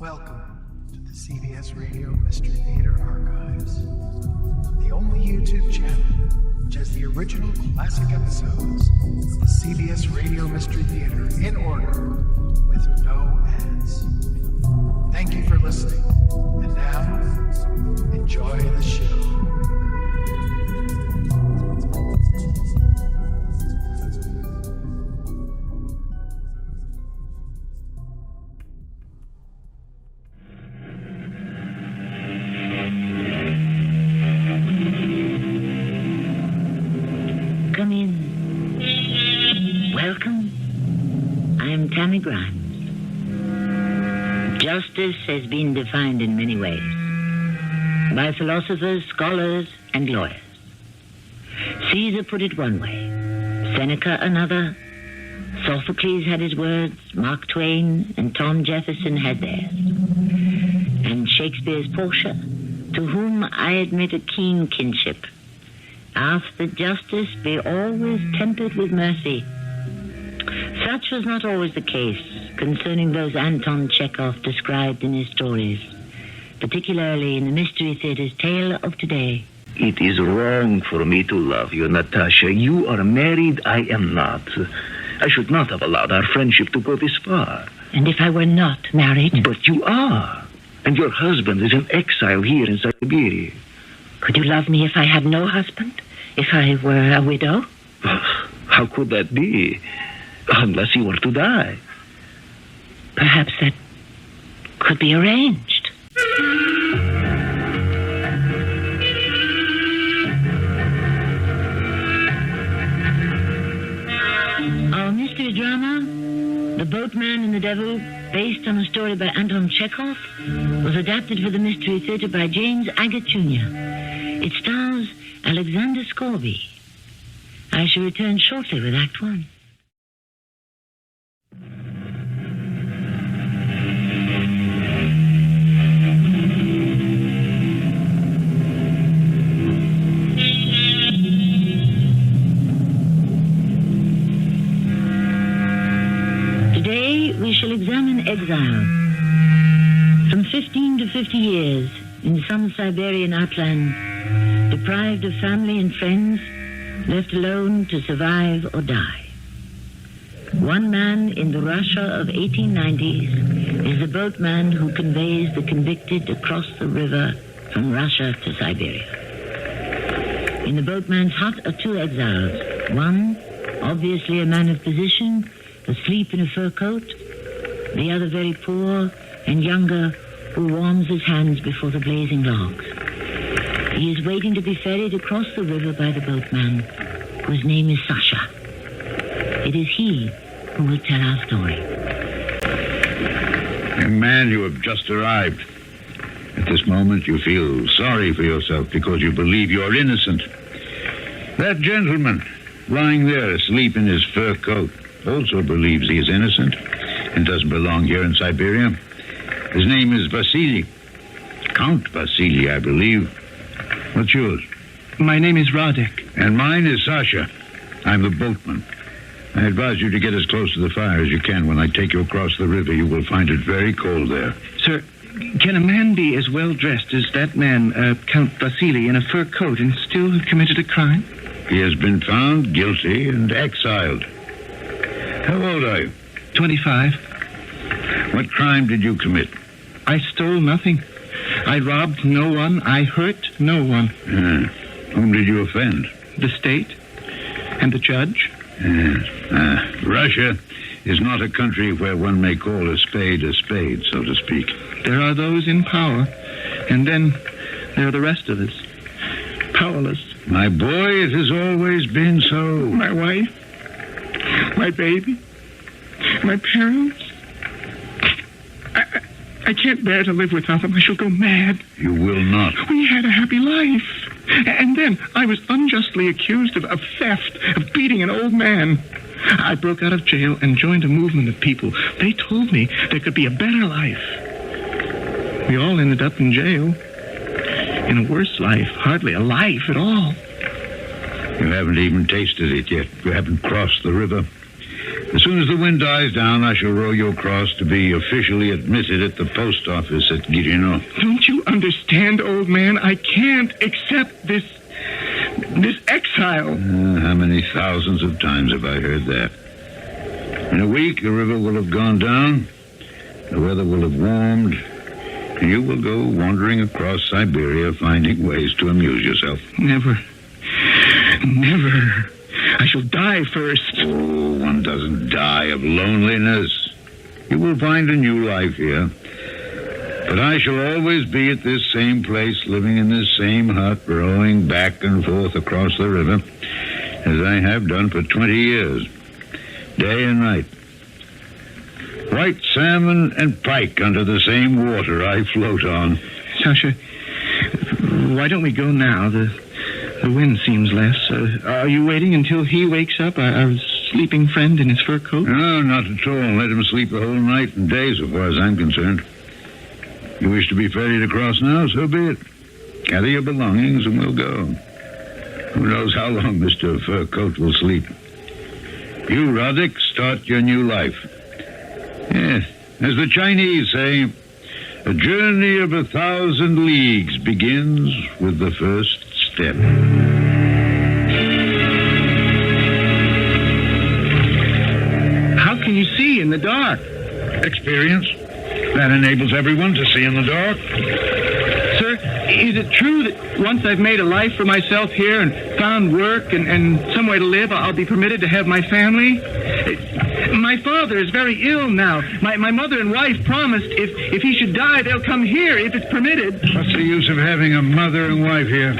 Welcome to the CBS Radio Mystery Theater Archives, the only YouTube channel which has the original classic episodes of the CBS Radio Mystery Theater in order with no ads. Thank you for listening, and now, enjoy the show. Come in. Welcome. I am Tammy Grimes. Justice has been defined in many ways by philosophers, scholars, and lawyers. Caesar put it one way, Seneca another, Sophocles had his words, Mark Twain and Tom Jefferson had theirs, and Shakespeare's Portia, to whom I admit a keen kinship, asked that justice be always tempered with mercy. Such was not always the case concerning those Anton Chekhov described in his stories, particularly in the Mystery Theater's Tale of Today. It is wrong for me to love you, Natasha. You are married, I am not. I should not have allowed our friendship to go this far. And if I were not married? But you are. And your husband is an exile here in Siberia. Could you love me if I had no husband? If I were a widow? How could that be? Unless you were to die. Perhaps that could be arranged. Our mystery drama, The Boatman and the Devil, based on a story by Anton Chekhov, was adapted for the Mystery Theater by James Agate Jr. It stars Alexander Scourby. I shall return shortly with Act One. Today we shall examine exile. From 15 to 50 years in some Siberian outland, deprived of family and friends, left alone to survive or die. One man in the Russia of 1890s is the boatman who conveys the convicted across the river from Russia to Siberia. In the boatman's hut are two exiles. One, obviously a man of position, asleep in a fur coat. The other very poor and younger, who warms his hands before the blazing logs. He is waiting to be ferried across the river by the boatman, whose name is Sasha. It is he who will tell our story. Young man, you have just arrived. At this moment, you feel sorry for yourself because you believe you're innocent. That gentleman, lying there asleep in his fur coat, also believes he is innocent and doesn't belong here in Siberia. His name is Vasily. Count Vasily, I believe. What's yours? My name is Radek. And mine is Sasha. I'm the boatman. I advise you to get as close to the fire as you can. When I take you across the river, you will find it very cold there. Sir, can a man be as well dressed as that man, Count Vasily, in a fur coat and still have committed a crime? He has been found guilty and exiled. How old are you? 25. What crime did you commit? I stole nothing. I robbed no one. I hurt no one. Whom did you offend? The state and the judge. Russia is not a country where one may call a spade, so to speak. There are those in power, and then there are the rest of us. Powerless. My boy, it has always been so. My wife, my baby, my parents. I can't bear to live without them. I shall go mad. You will not. We had a happy life. And then I was unjustly accused of theft, of beating an old man. I broke out of jail and joined a movement of people. They told me there could be a better life. We all ended up in jail. In a worse life. Hardly a life at all. You haven't even tasted it yet. You haven't crossed the river. As soon as the wind dies down, I shall row you across to be officially admitted at the post office at Girino. Don't you understand, old man? I can't accept this exile. How many thousands of times have I heard that? In a week, the river will have gone down, the weather will have warmed, and you will go wandering across Siberia, finding ways to amuse yourself. Never. I shall die first. Oh, one doesn't die of loneliness. You will find a new life here. But I shall always be at this same place, living in this same hut, rowing back and forth across the river, as I have done for 20 years, day and night. White salmon and pike under the same water I float on. Sasha, why don't we go now? The wind seems less. Are you waiting until he wakes up, our sleeping friend in his fur coat? No, not at all. Let him sleep the whole night and day, so far as I'm concerned. You wish to be ferried across now, so be it. Gather your belongings and we'll go. Who knows how long Mr. Fur Coat will sleep. You, Roddick, start your new life. Yes, as the Chinese say, a journey of 1,000 leagues begins with the first step. How can you see in the dark? Experience. That enables everyone to see in the dark. Sir, is it true that once I've made a life for myself here and found work and some way to live, I'll be permitted to have my family? My father is very ill now. My mother and wife promised if he should die, they'll come here if it's permitted. What's the use of having a mother and wife here?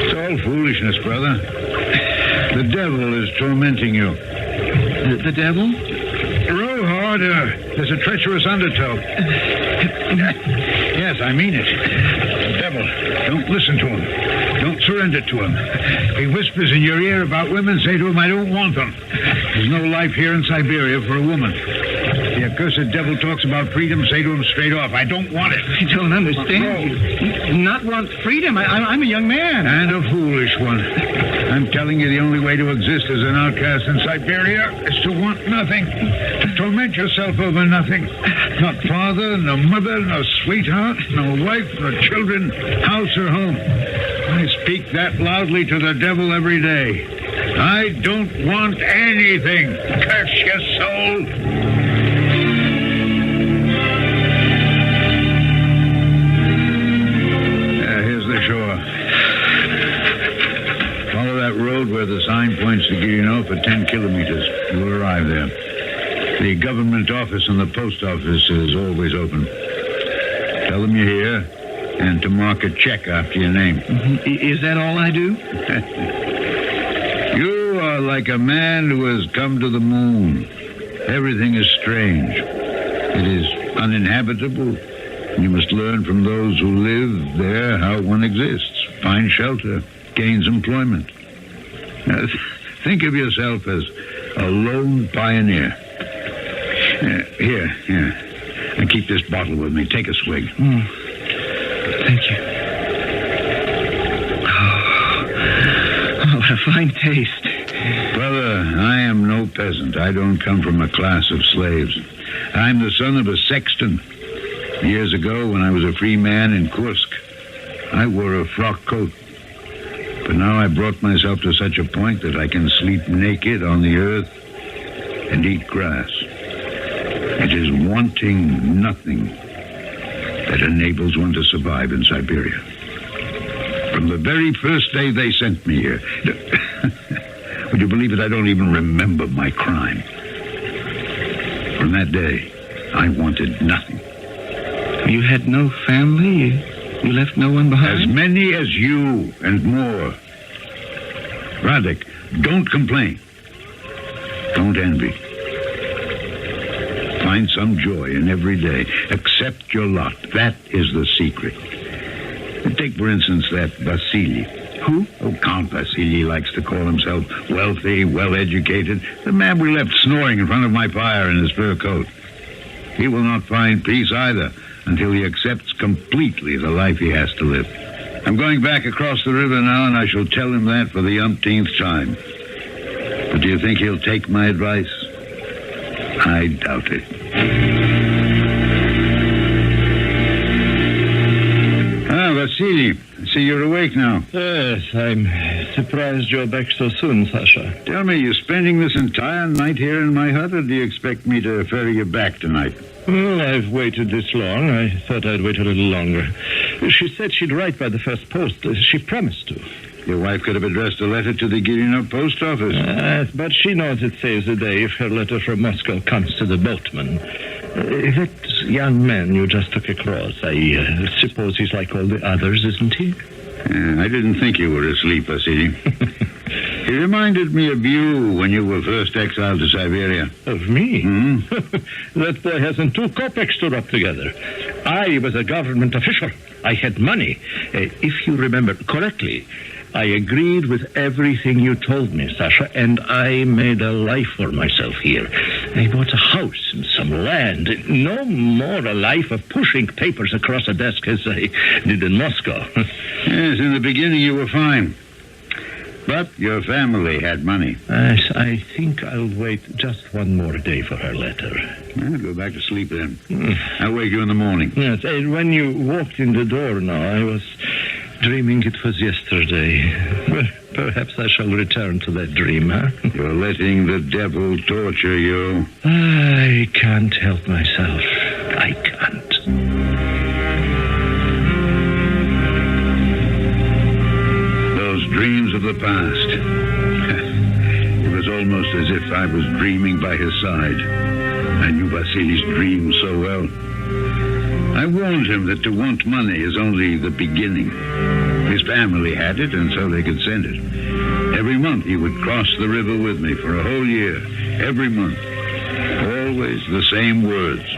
It's all foolishness, brother. The devil is tormenting you. The devil? Row harder. There's a treacherous undertow. Yes, I mean it. The devil. Don't listen to him. Don't surrender to him. If he whispers in your ear about women, say to him, I don't want them. There's no life here in Siberia for a woman. The accursed devil talks about freedom, say to him straight off, I don't want it. I don't understand. You not want freedom? I'm a young man. And a foolish one. I'm telling you, the only way to exist as an outcast in Siberia is to want nothing. To torment yourself over nothing. Not father, no mother, no sweetheart, no wife, no children, house or home. I speak that loudly to the devil every day. I don't want anything. Curse your soul. Here's the shore. Follow that road where the sign points to Girino for 10 kilometers. You'll arrive there. The government office and the post office is always open. Tell them you're here and to mark a check after your name. Mm-hmm. Is that all I do? You are like a man who has come to the moon. Everything is strange. It is uninhabitable. You must learn from those who live there how one exists, find shelter, gains employment. Think of yourself as a lone pioneer. Here. And keep this bottle with me. Take a swig. Thank you. Oh, what a fine taste. Brother, I am no peasant. I don't come from a class of slaves. I'm the son of a sexton. Years ago, when I was a free man in Kursk, I wore a frock coat. But now I brought myself to such a point that I can sleep naked on the earth and eat grass. It is wanting nothing that enables one to survive in Siberia. From the very first day they sent me here. Would you believe it? I don't even remember my crime. From that day, I wanted nothing. You had no family? You left no one behind? As many as you and more. Radek, don't complain. Don't envy. Find some joy in every day. Accept your lot. That is the secret. Take, for instance, that Vasily. Who? Oh, Count Vasily likes to call himself wealthy, well-educated. The man we left snoring in front of my fire in his fur coat. He will not find peace either until he accepts completely the life he has to live. I'm going back across the river now, and I shall tell him that for the umpteenth time. But do you think he'll take my advice? I doubt it. Vasily, I see you're awake now. Yes, I'm surprised you're back so soon, Sasha. Tell me, you're spending this entire night here in my hut, or do you expect me to ferry you back tonight? Well, I've waited this long. I thought I'd wait a little longer. She said she'd write by the first post. She promised to. Your wife could have addressed a letter to the Gilino post office. But she knows it saves the day if her letter from Moscow comes to the Boatman. That young man you just took across, I suppose he's like all the others, isn't he? I didn't think you were asleep, Vasily. He reminded me of you when you were first exiled to Siberia. Of me? Hmm? That boy hasn't 2 kopecks to rub together. I was a government official. I had money. If you remember correctly, I agreed with everything you told me, Sasha, and I made a life for myself here. I bought a house and some land. No more a life of pushing papers across a desk as I did in Moscow. Yes, in the beginning you were fine. But your family had money. I think I'll wait just one more day for her letter. Well, go back to sleep then. I'll wake you in the morning. Yes, when you walked in the door now, I was dreaming it was yesterday. Well, perhaps I shall return to that dream, huh? You're letting the devil torture you. I can't help myself. I can't. Those dreams of the past. It was almost as if I was dreaming by his side. I knew Vasily's dreams so well. I warned him that to want money is only the beginning. His family had it, and so they could send it. Every month he would cross the river with me for a whole year. Every month. Always the same words.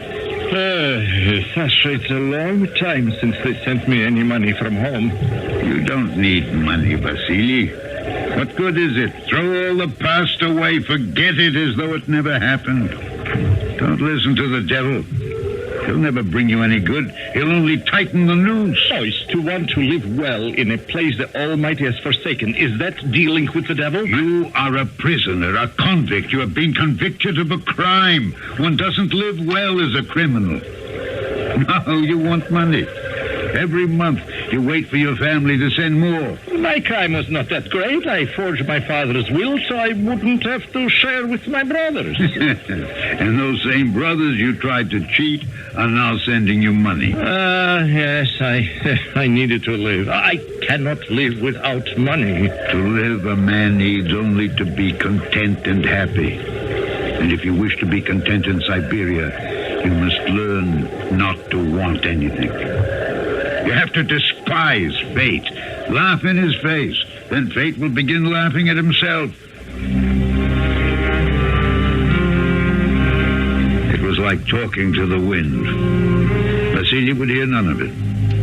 Sasha, it's a long time since they sent me any money from home. You don't need money, Vasily. What good is it? Throw all the past away. Forget it as though it never happened. Don't listen to the devil. He'll never bring you any good. He'll only tighten the noose. Choice to want to live well in a place the Almighty has forsaken. Is that dealing with the devil? You are a prisoner, a convict. You have been convicted of a crime. One doesn't live well as a criminal. No, you want money. Every month you wait for your family to send more. My crime was not that great. I forged my father's will so I wouldn't have to share with my brothers. And those same brothers you tried to cheat are now sending you money. Yes, I needed to live. I cannot live without money. To live, a man needs only to be content and happy. And if you wish to be content in Siberia, you must learn not to want anything. You have to despise fate. Laugh in his face. Then fate will begin laughing at himself. It was like talking to the wind. Vasily would hear none of it.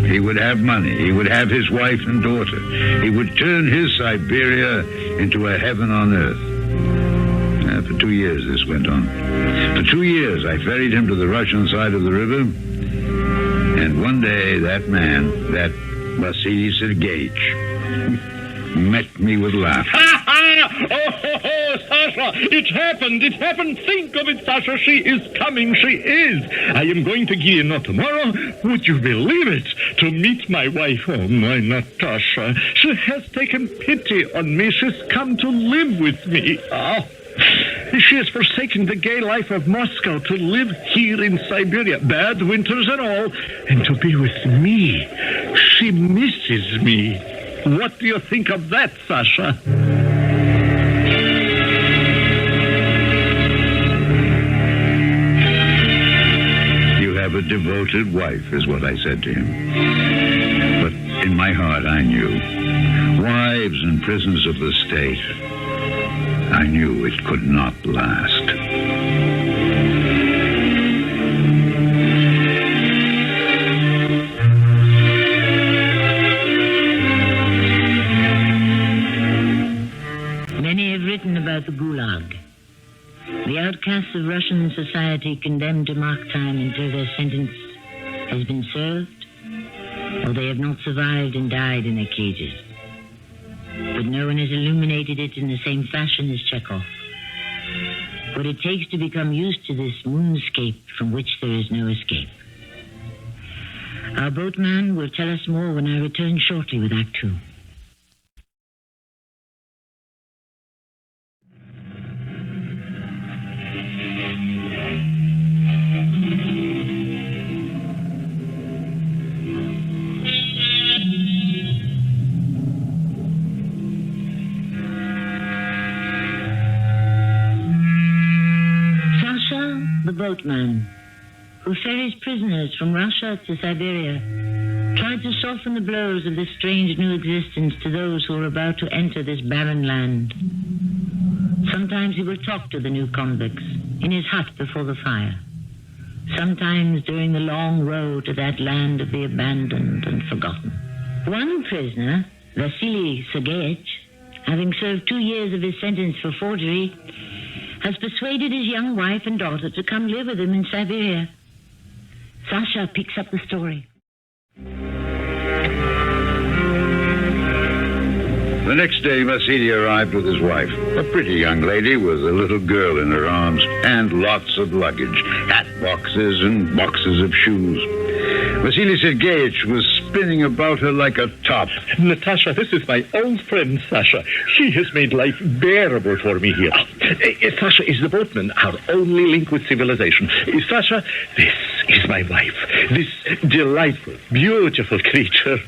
He would have money. He would have his wife and daughter. He would turn his Siberia into a heaven on earth. For 2 years this went on. For 2 years I ferried him to the Russian side of the river. And one day, that man, that Vasily Sergeyevich, met me with laughter. Oh, Sasha, it happened. It happened. Think of it, Sasha. She is coming. She is. I am going to Gilino tomorrow. Would you believe it? To meet my wife. Oh, my Natasha. She has taken pity on me. She's come to live with me. Oh. She has forsaken the gay life of Moscow to live here in Siberia, bad winters and all, and to be with me. She misses me. What do you think of that, Sasha? You have a devoted wife, is what I said to him. But in my heart, I knew. Wives and prisoners of the state. I knew it could not last. Many have written about the Gulag. The outcasts of Russian society condemned to mark time until their sentence has been served, or they have not survived and died in their cages. But no one has illuminated it in the same fashion as Chekhov. what it takes to become used to this moonscape from which there is no escape. Our boatman will tell us more when I return shortly with Act 2. The boatman, who ferries prisoners from Russia to Siberia, tried to soften the blows of this strange new existence to those who are about to enter this barren land. Sometimes he will talk to the new convicts in his hut before the fire. Sometimes during the long road to that land of the abandoned and forgotten. One prisoner, Vasily Sergeyevich, having served 2 years of his sentence for forgery, has persuaded his young wife and daughter to come live with him in Siberia. Sasha picks up the story. The next day, Vasily arrived with his wife, a pretty young lady with a little girl in her arms, and lots of luggage, hat boxes and boxes of shoes. Vasily Sergeyevich was spinning about her like a top. Natasha, this is my old friend, Sasha. She has made life bearable for me here. Sasha is the boatman, our only link with civilization. Sasha, this is my wife. This delightful, beautiful creature.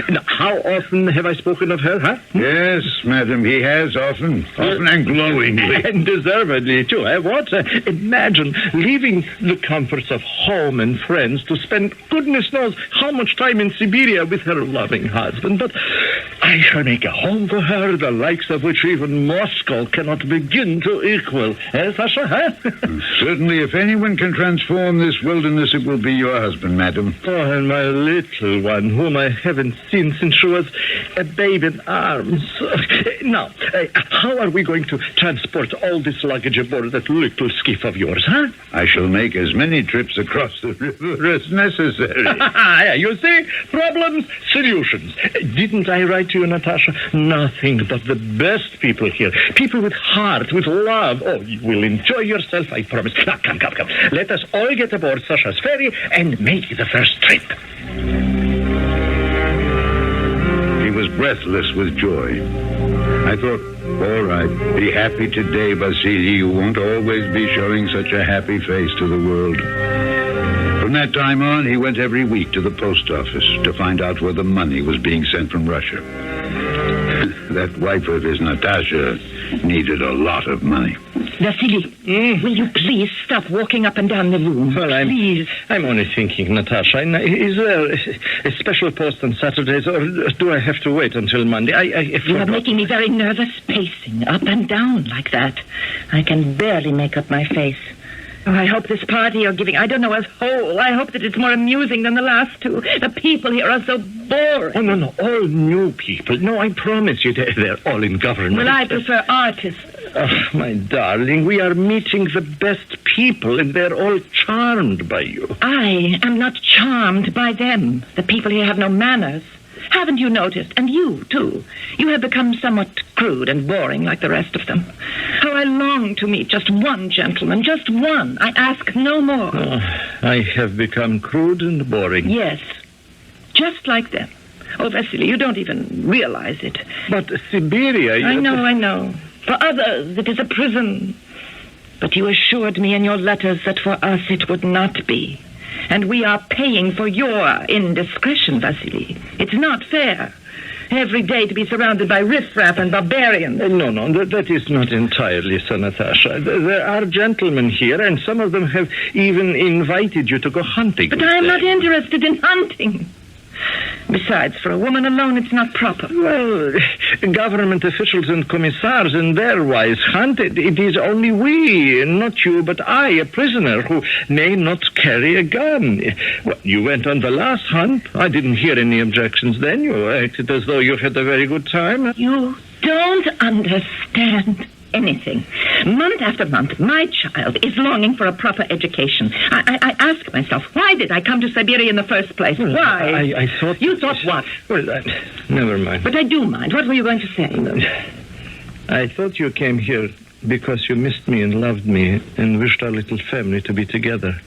Now, how often have I spoken of her, huh? Yes, madam, he has often and glowingly. And deservedly, too, eh? What? Imagine leaving the comforts of home and friends to spend goodness knows how much time in Siberia with her loving husband. But I shall make a home for her, the likes of which even Moscow cannot begin to equal. Eh, Sasha, huh? Certainly, if anyone can transform this wilderness, it will be your husband, madam. Oh, and my little one, whom I haven't seen since she was a babe in arms. Now, how are we going to transport all this luggage aboard that little skiff of yours, huh? I shall make as many trips across the river as necessary. You see? Problems, solutions. Didn't I write to you, Natasha? Nothing but the best people here. People with heart, with love. Oh, you will enjoy yourself, I promise. Now, come. Let us all get aboard Sasha's ferry and make the first trip. He was breathless with joy. I thought, all right, be happy today, Vasily. You won't always be showing such a happy face to the world. From that time on, he went every week to the post office to find out where the money was being sent from Russia. That wife of his, Natasha, needed a lot of money. Vasily, will you please stop walking up and down the room? Well, I'm only thinking, Natasha. Is there a special post on Saturdays, or do I have to wait until Monday? You are making me very nervous, pacing up and down like that. I can barely make up my face. Oh, I hope this party you're giving, I don't know, as whole. I hope that it's more amusing than the last two. The people here are so boring. Oh, no, all new people. No, I promise you, they're all in government. Well, I prefer artists. Oh, my darling, we are meeting the best people, and they're all charmed by you. I am not charmed by them. The people here have no manners. Haven't you noticed? And you, too. You have become somewhat crude and boring like the rest of them. How I long to meet just one gentleman, just one. I ask no more. Oh, I have become crude and boring. Yes, just like them. Oh, Vasily, you don't even realize it. But Siberia... I know. For others, it is a prison. But you assured me in your letters that for us it would not be. And we are paying for your indiscretion, Vasily. It's not fair. Every day to be surrounded by riffraff and barbarians. No, that is not entirely so, Natasha. There are gentlemen here, and some of them have even invited you to go hunting. But I am not interested in hunting. Besides, for a woman alone, it's not proper. Well, government officials and commissars and their wives hunt. It is only we, not you, but I, a prisoner, who may not carry a gun. Well, you went on the last hunt. I didn't hear any objections then. You acted as though you had a very good time. You don't understand anything. Month after month, my child is longing for a proper education. I ask myself, why did I come to Siberia in the first place? Why? I thought... You thought what? Well, never mind. But I do mind. What were you going to say? I thought you came here because you missed me and loved me and wished our little family to be together.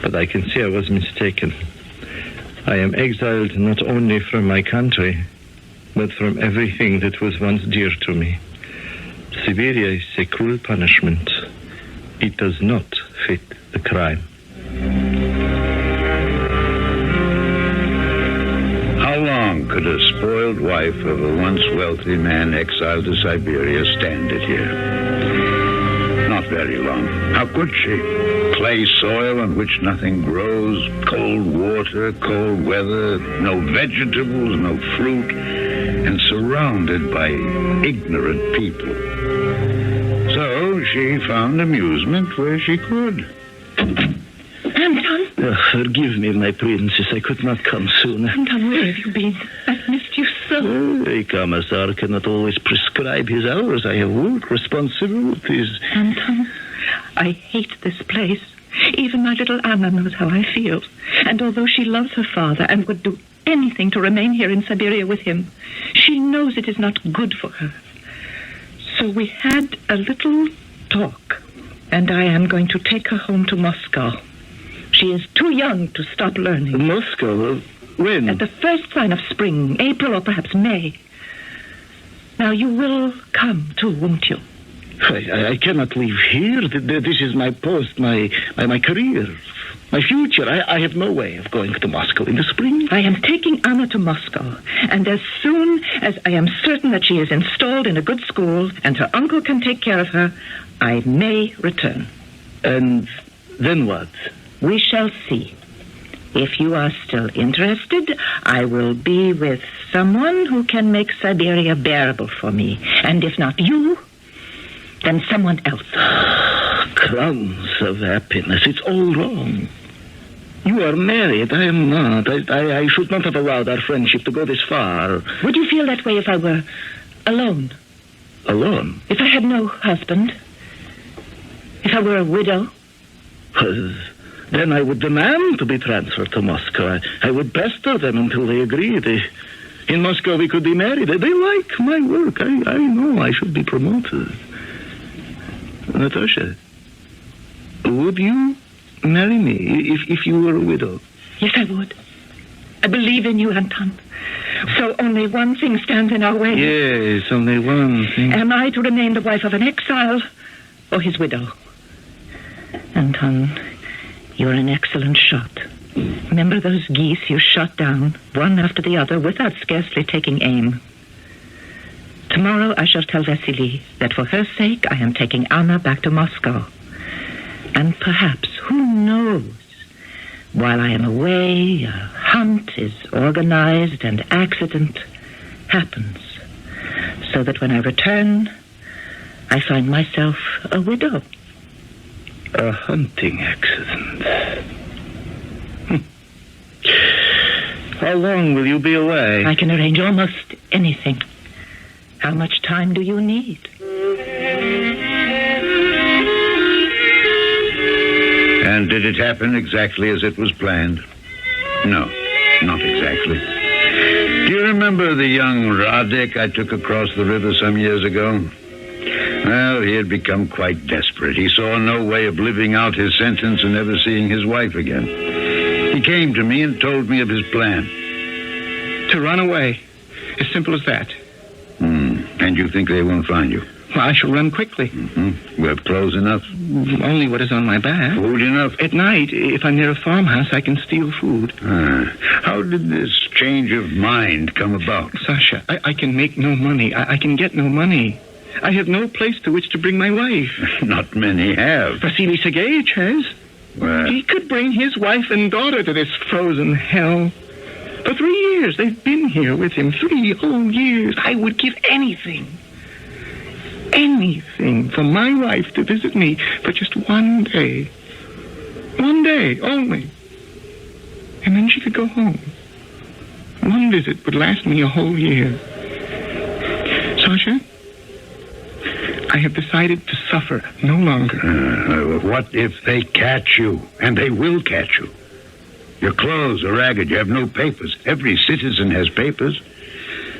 But I can see I was mistaken. I am exiled not only from my country, but from everything that was once dear to me. Siberia is a cruel punishment. It does not fit the crime. How long could a spoiled wife of a once wealthy man exiled to Siberia stand it here? Not very long. How could she? Clay soil on which nothing grows, cold water, cold weather, no vegetables, no fruit, and surrounded by ignorant people. So she found amusement where she could. Anton? Forgive me, my princess. I could not come sooner. Anton, where have you been? I've missed you so. A commissar cannot always prescribe his hours. I have work responsibilities. Anton, I hate this place. Even my little Anna knows how I feel. And although she loves her father and would do anything to remain here in Siberia with him, she knows it is not good for her. So we had a little talk, and I am going to take her home to Moscow. She is too young to stop learning. Moscow? When? At the first sign of spring, April or perhaps May. Now, you will come too, won't you? I cannot leave here. This is my post, my career, my future. I have no way of going to Moscow in the spring. I am taking Anna to Moscow, and as soon as I am certain that she is installed in a good school and her uncle can take care of her, I may return. And then what? We shall see. If you are still interested, I will be with someone who can make Siberia bearable for me. And if not you, then someone else. Crumbs of happiness. It's all wrong. You are married. I am not. I should not have allowed our friendship to go this far. Would you feel that way if I were alone? Alone? If I had no husband? If I were a widow? Then I would demand to be transferred to Moscow. I would pester them until they agreed. In Moscow we could be married. They like my work. I know I should be promoted. Natasha, would you marry me if you were a widow? Yes, I would. I believe in you, Anton. So only one thing stands in our way. Yes, only one thing. Am I to remain the wife of an exile or his widow? Anton, you're an excellent shot. Remember those geese you shot down, one after the other, without scarcely taking aim? Tomorrow I shall tell Vasily that for her sake I am taking Anna back to Moscow. And perhaps, who knows, while I am away, a hunt is organized and accident happens. So that when I return, I find myself a widow. A hunting accident. How long will you be away? I can arrange almost anything. How much time do you need? And did it happen exactly as it was planned? No, not exactly. Do you remember the young Radek I took across the river some years ago? Well, he had become quite desperate. He saw no way of living out his sentence and never seeing his wife again. He came to me and told me of his plan. To run away. As simple as that. And you think they won't find you? Well, I shall run quickly. You have clothes enough? Only what is on my back. Food enough? At night, if I'm near a farmhouse, I can steal food. How did this change of mind come about? Sasha, I can make no money. I can get no money. I have no place to which to bring my wife. Not many have. Vasily Sergeyevich has. Well, He could bring his wife and daughter to this frozen hell. For 3 years, they've been here with him. 3 whole years. I would give anything for my wife to visit me for just 1 day. 1 day only. And then she could go home. 1 visit would last me a whole year. Sasha, I have decided to suffer no longer. What if they catch you? And they will catch you. Your clothes are ragged. You have no papers. Every citizen has papers.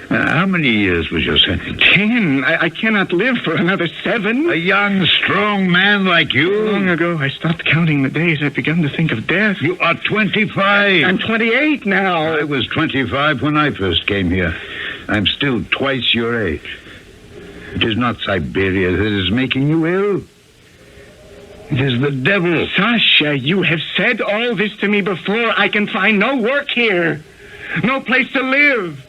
How many years was your sentence? 10. I cannot live for another 7. A young, strong man like you? Long ago, I stopped counting the days. I've begun to think of death. You are 25. I'm 28 now. I was 25 when I first came here. I'm still twice your age. It is not Siberia that is making you ill. It is the devil. Sasha, you have said all this to me before. I can find no work here. No place to live.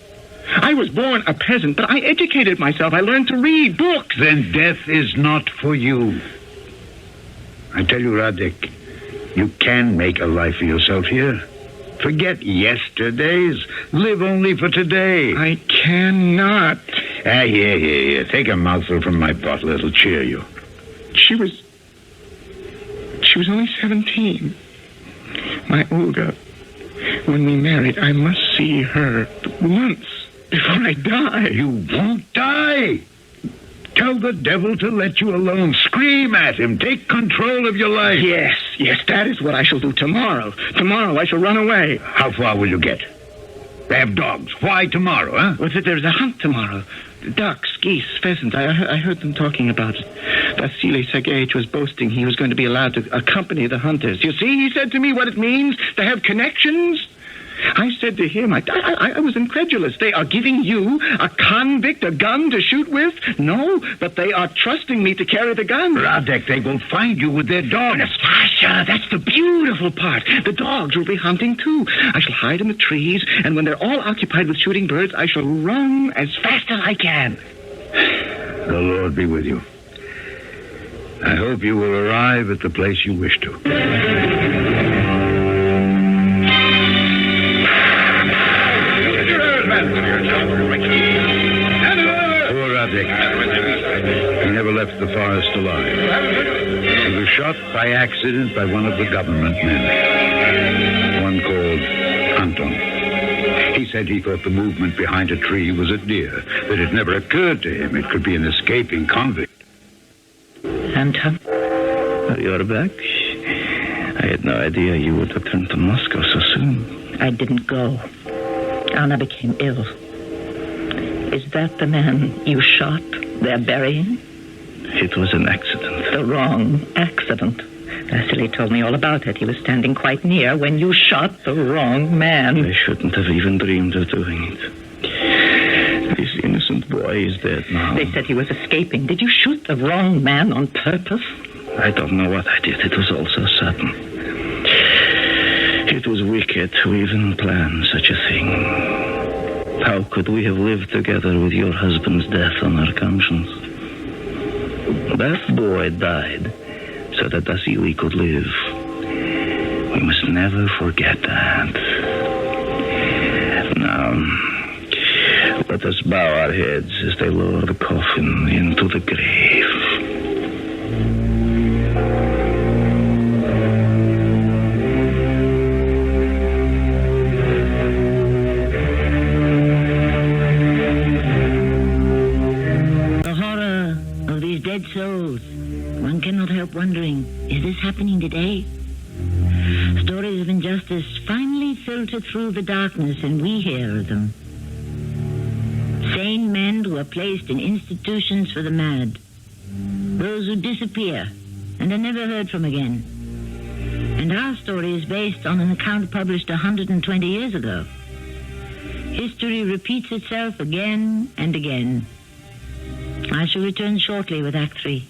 I was born a peasant, but I educated myself. I learned to read books. Then death is not for you. I tell you, Radek, you can make a life for yourself here. Forget yesterdays. Live only for today. I cannot. Here. Take a mouthful from my bottle. It'll cheer you. She was only 17. My Olga. When we married, I must see her once before I die. You won't die. Tell the devil to let you alone. Scream at him. Take control of your life. Yes, that is what I shall do tomorrow. Tomorrow I shall run away. How far will you get? They have dogs. Why tomorrow, huh? Well, there's a hunt tomorrow. Ducks, geese, pheasants. I heard them talking about it. Vasily Sergeyevich was boasting he was going to be allowed to accompany the hunters. You see, he said to me what it means to have connections. I said to him, I was incredulous. They are giving you, a convict, a gun to shoot with? No, but they are trusting me to carry the gun. Radek, they will find you with their dogs. Nastasia, that's the beautiful part. The dogs will be hunting, too. I shall hide in the trees, and when they're all occupied with shooting birds, I shall run as fast as I can. The Lord be with you. I hope you will arrive at the place you wish to. Poor Radek. He never left the forest alive. He was shot by accident by one of the government men. One called Anton. He said he thought the movement behind a tree was a deer, that it never occurred to him it could be an escaping convict. Anton? You're back? I had no idea you would return to Moscow so soon. I didn't go. Anna became ill. Is that the man you shot? They're burying? It was an accident. The wrong accident. Vasily told me all about it. He was standing quite near when you shot the wrong man. I shouldn't have even dreamed of doing it. This innocent boy is dead now. They said he was escaping. Did you shoot the wrong man on purpose? I don't know what I did. It was all so sudden. It was wicked to even plan such a thing. How could we have lived together with your husband's death on our conscience? That boy died so that Vasily could live. We must never forget that. Now, let us bow our heads as they lower the coffin into the grave. Dead souls. One cannot help wondering, is this happening today? Stories of injustice finally filter through the darkness, and we hear of them. Sane men who are placed in institutions for the mad. Those who disappear and are never heard from again. And our story is based on an account published 120 years ago. History repeats itself again and again. I shall return shortly with Act 3.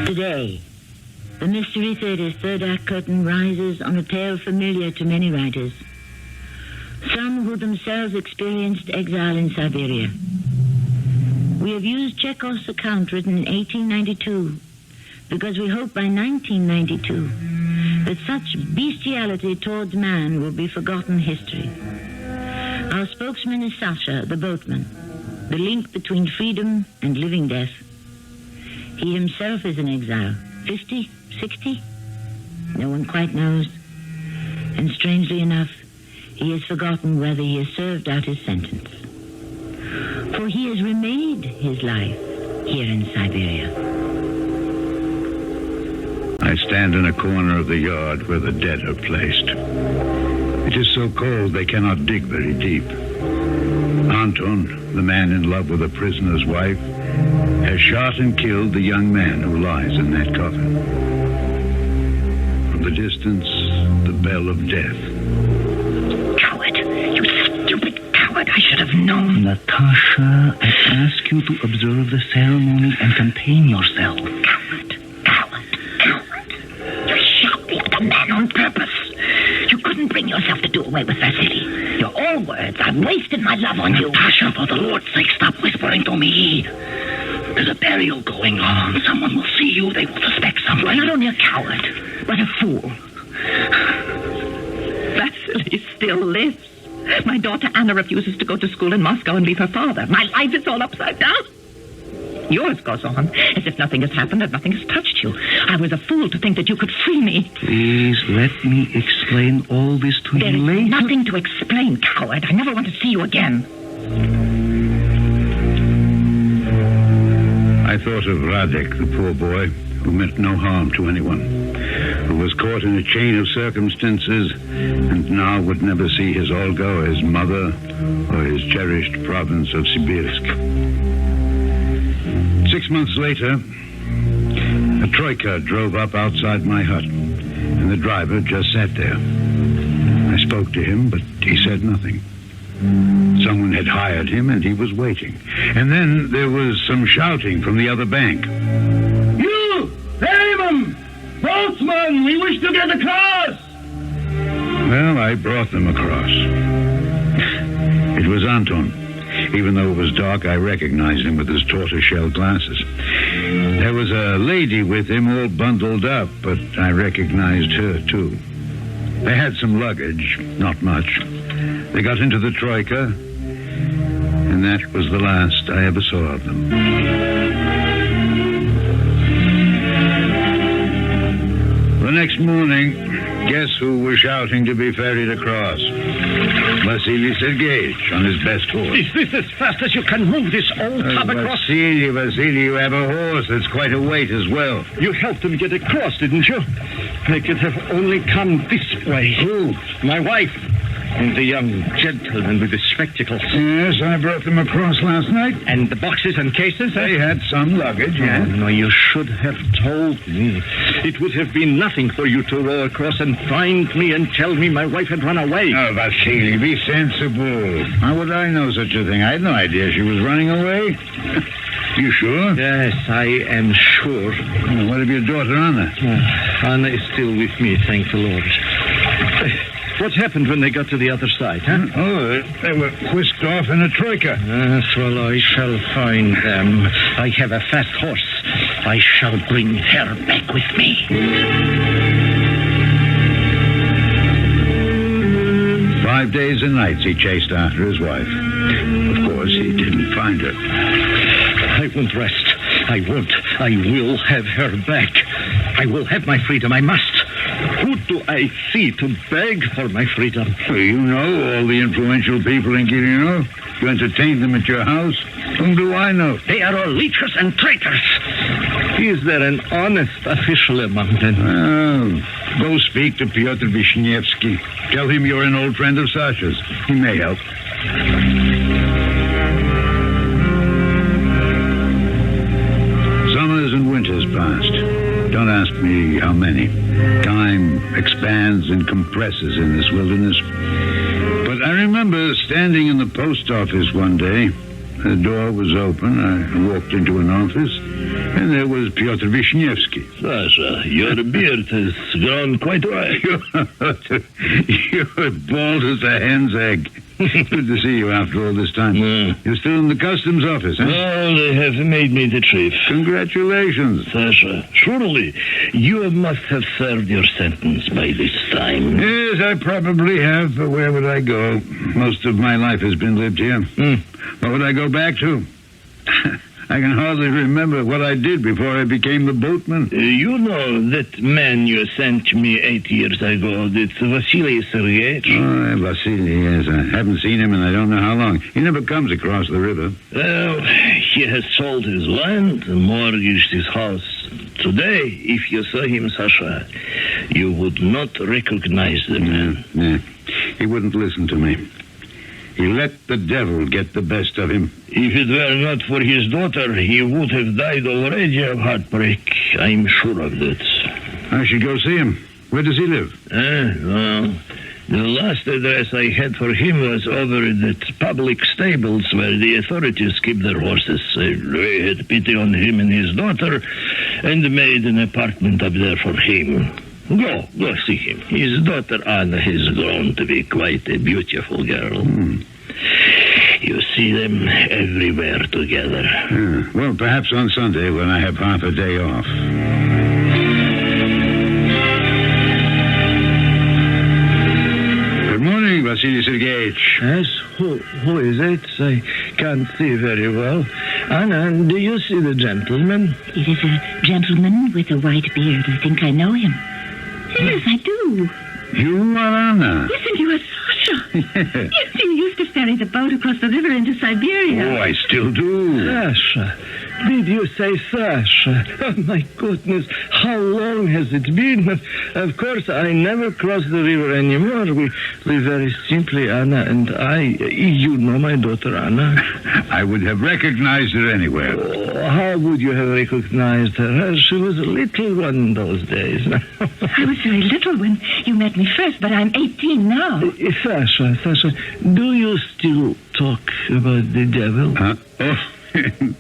Today, the Mystery Theater's third act curtain rises on a tale familiar to many writers. Some who themselves experienced exile in Siberia. We have used Chekhov's account written in 1892 because we hope by 1992 that such bestiality towards man will be forgotten history. Our spokesman is Sasha, the boatman, the link between freedom and living death. He himself is an exile, 50? 60? No one quite knows. And strangely enough, he has forgotten whether he has served out his sentence. For he has remade his life here in Siberia. I stand in a corner of the yard where the dead are placed. It is so cold they cannot dig very deep. Anton, the man in love with a prisoner's wife, has shot and killed the young man who lies in that coffin. From the distance, the bell of death. Coward! You stupid coward! I should have known. Natasha, I ask you to observe the ceremony and contain yourself. Coward! You shot the other man on purpose. You couldn't bring yourself to do away with Vasily. You're all words. I've wasted my love on you. Natasha, for the Lord's sake, stop whispering to me. There's a burial going on. Someone will see you. They will suspect something. You're not only a coward, but a fool. Vasily still lives. My daughter Anna refuses to go to school in Moscow and leave her father. My life is all upside down. Yours goes on as if nothing has happened and nothing has touched you. I was a fool to think that you could free me. Please let me explain all this to There you is later. nothing to explain, coward. I never want to see you again. I thought of Radek, the poor boy, who meant no harm to anyone, who was caught in a chain of circumstances and now would never see his Olga or his mother or his cherished province of Sibirsk. 6 months later, a troika drove up outside my hut, and the driver just sat there. I spoke to him, but he said nothing. Someone had hired him, and he was waiting. And then there was some shouting from the other bank. You! Hammond! Boatman! We wish to get across! Well, I brought them across. It was Anton. Even though it was dark, I recognized him with his tortoiseshell glasses. There was a lady with him all bundled up, but I recognized her, too. They had some luggage, not much. They got into the troika, and that was the last I ever saw of them. The next morning, guess who was shouting to be ferried across? Vasily Sergeyevich on his best horse. Is this as fast as you can move this old tub across? Vasily, you have a horse that's quite a weight as well. You helped him get across, didn't you? They could have only come this way. Who? My wife. And the young gentleman with the spectacles. Yes, I brought them across last night. And the boxes and cases? They had some luggage, yes. Oh, no, you should have told me. It would have been nothing for you to row across and find me and tell me my wife had run away. Oh, Vasily, be sensible. How would I know such a thing? I had no idea she was running away. You sure? Yes, I am sure. Oh, what of your daughter, Anna? Anna is still with me, thank the Lord. What happened when they got to the other side, huh? Oh, they were whisked off in a troika. Yes, well, I shall find them. I have a fast horse. I shall bring her back with me. 5 days and nights he chased after his wife. Of course, he didn't find her. I won't rest. I won't. I will have her back. I will have my freedom. I must. Who do I see to beg for my freedom? Well, you know all the influential people in Kirino. You entertained them at your house. Whom do I know? They are all leechers and traitors. Is there an honest official among them? Oh, go speak to Pyotr Vishnevsky. Tell him you're an old friend of Sasha's. He may help. Summers and winters passed. Don't ask me how many. Time expands and compresses in this wilderness. But I remember standing in the post office one day. The door was open. I walked into an office, and there was Pyotr Vishnevsky. Sasha, your beard has grown quite white. You're bald as a hen's egg. Good to see you after all this time. You're still in the customs office, huh? Oh, they have made me the chief. Congratulations. Sasha, surely you must have served your sentence by this time. Yes, I probably have, but where would I go? Most of my life has been lived here. What would I go back to? I can hardly remember what I did before I became the boatman. You know that man you sent me 8 years ago, that's Vasily Sergeyevich? Oh, Vasily, yes. I haven't seen him in I don't know how long. He never comes across the river. Well, he has sold his land, mortgaged his house. Today, if you saw him, Sasha, you would not recognize the man. Yeah. He wouldn't listen to me. He let the devil get the best of him. If it were not for his daughter, he would have died already of heartbreak. I'm sure of that. I should go see him. Where does he live? Well, the last address I had for him was over at the public stables where the authorities keep their horses. I had pity on him and his daughter and made an apartment up there for him. Go see him. His daughter Anna has grown to be quite a beautiful girl. You see them everywhere together. Well, perhaps on Sunday when I have half a day off. Good morning, Vasily Sergeyevich. Yes, who is it? I can't see very well. Anna, do you see the gentleman? It is a gentleman with a white beard. I think I know him. Yes, I do. You are Anna. Yes, and you are Sasha. Yes, you used to ferry the boat across the river into Siberia. Oh, I still do. Sasha. Did you say Sasha? Oh, my goodness. How long has it been? Of course, I never cross the river anymore. We live very simply, Anna and I. You know my daughter, Anna. I would have recognized her anywhere. Oh, how would you have recognized her? She was a little one in those days. I was very little when you met me first, but I'm 18 now. Sasha, do you still talk about the devil? Huh? Oh.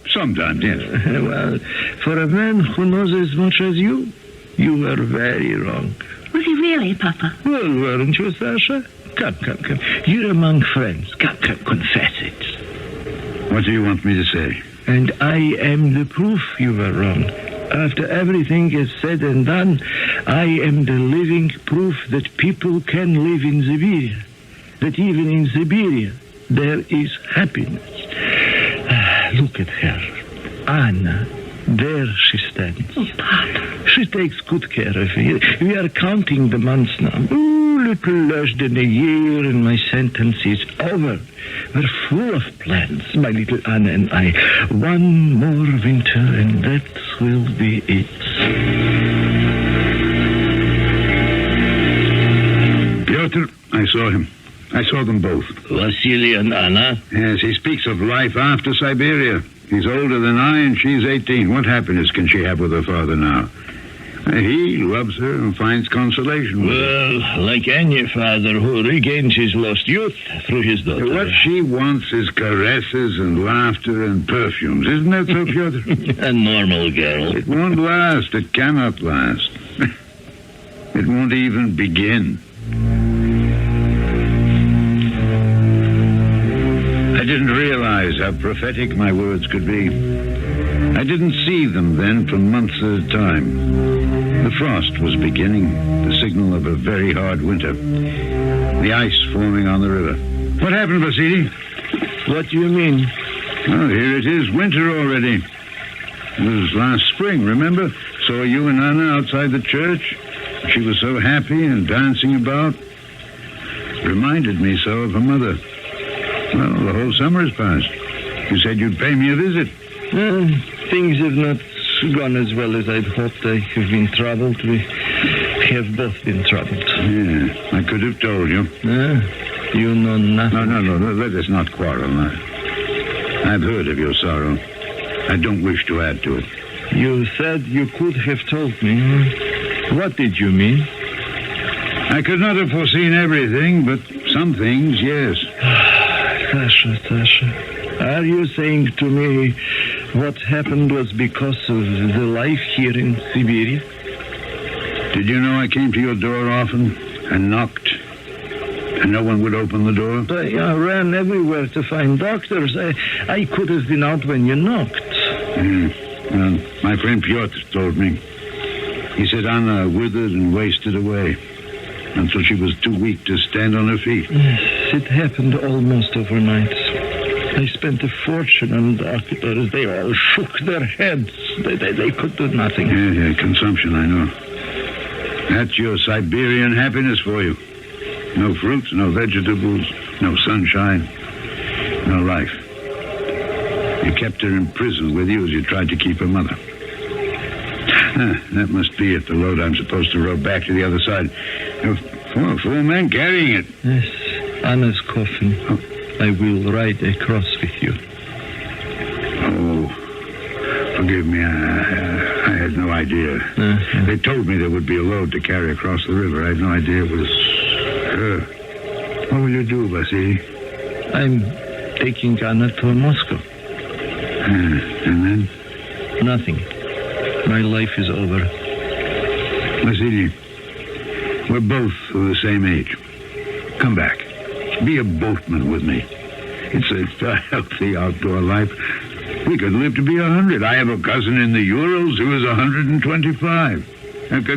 Sometimes, yes. Well, for a man who knows as much as you are very wrong. Was he really, Papa? Well, weren't you, Sasha? Come. You're among friends. Come, confess it. What do you want me to say? And I am the proof you were wrong. After everything is said and done, I am the living proof that people can live in Siberia. That even in Siberia, there is happiness. Look at her. Anna. There she stands. Oh, Papa. She takes good care of me. We are counting the months now. Little less than a year and my sentence is over. We're full of plans, my little Anna and I. One more winter and that will be it. Piotr, I saw him. I saw them both. Vasily and Anna? Yes, he speaks of life after Siberia. He's older than I, and she's 18. What happiness can she have with her father now? He loves her and finds consolation with her. Well, like any father who regains his lost youth through his daughter. What she wants is caresses and laughter and perfumes. Isn't that so, Piotr? A normal girl. It won't last. It cannot last. It won't even begin. I didn't realize how prophetic my words could be. I didn't see them then for months at a time. The frost was beginning, the signal of a very hard winter. The ice forming on the river. What happened, Vasily? What do you mean? Oh, here it is, winter already. It was last spring, remember? Saw you and Anna outside the church. She was so happy and dancing about. Reminded me so of her mother. Well, the whole summer has passed. You said you'd pay me a visit. Things have not gone as well as I'd hoped. I have been troubled. We have both been troubled. Yeah, I could have told you. You know nothing. No, let us not quarrel now. I've heard of your sorrow. I don't wish to add to it. You said you could have told me. What did you mean? I could not have foreseen everything, but some things, yes. Sasha, are you saying to me what happened was because of the life here in Siberia? Did you know I came to your door often and knocked, and no one would open the door? I ran everywhere to find doctors. I could have been out when you knocked. Well, my friend Piotr told me. He said Anna withered and wasted away until she was too weak to stand on her feet. Yes, it happened almost overnight. I spent a fortune on doctors. They all shook their heads. They could do nothing. Yeah, consumption, I know. That's your Siberian happiness for you. No fruits, no vegetables, no sunshine, no life. You kept her in prison with you as you tried to keep her mother. That must be it, the load I'm supposed to row back to the other side. Four men carrying it. Yes, Anna's coffin. Oh. I will ride across with you. Oh, forgive me. I had no idea. They told me there would be a load to carry across the river. I had no idea it was her. What will you do, Vasily? I'm taking Anna to Moscow. And then? Nothing. My life is over. Vasily, we're both of the same age. Come back. Be a boatman with me. It's a healthy outdoor life. We could live to be 100. I have a cousin in the Urals who is 125.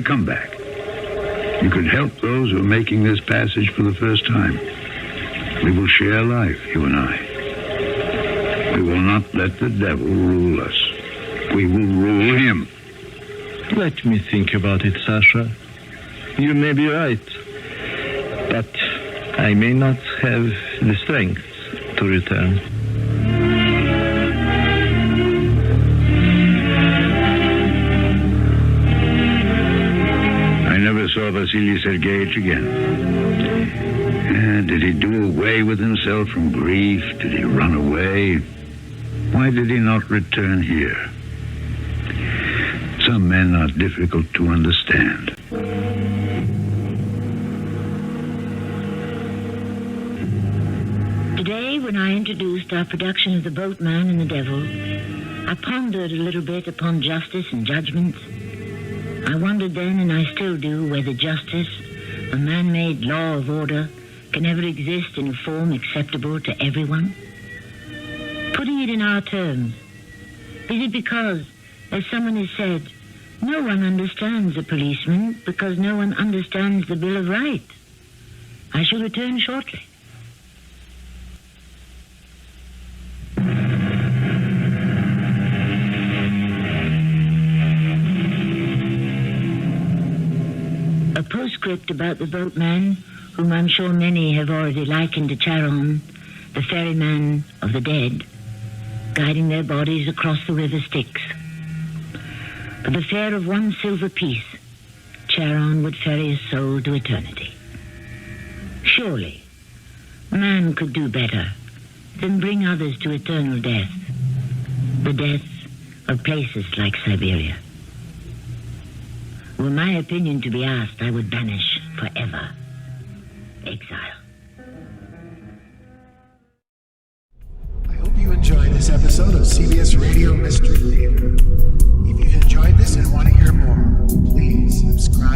Come back. You could help those who are making this passage for the first time. We will share life, you and I. We will not let the devil rule us. We will rule him. Let me think about it, Sasha. You may be right. But I may not have the strength to return. I never saw Vasily Sergeyevich again. Did he do away with himself from grief? Did he run away? Why did he not return here? Some men are difficult to understand. Today, when I introduced our production of The Boatman and the Devil, I pondered a little bit upon justice and judgment. I wondered then, and I still do, whether justice, a man-made law of order, can ever exist in a form acceptable to everyone. Putting it in our terms, is it because, as someone has said, no one understands a policeman because no one understands the Bill of Rights? I shall return shortly. A postscript about the boatman, whom I'm sure many have already likened to Charon, the ferryman of the dead, guiding their bodies across the river Styx. For the fare of one silver piece, Charon would ferry his soul to eternity. Surely, man could do better than bring others to eternal death, the death of places like Siberia. Were my opinion to be asked, I would banish forever exile. I hope you enjoyed this episode of CBS Radio Mystery Theater. If you've enjoyed this and want to hear more, please subscribe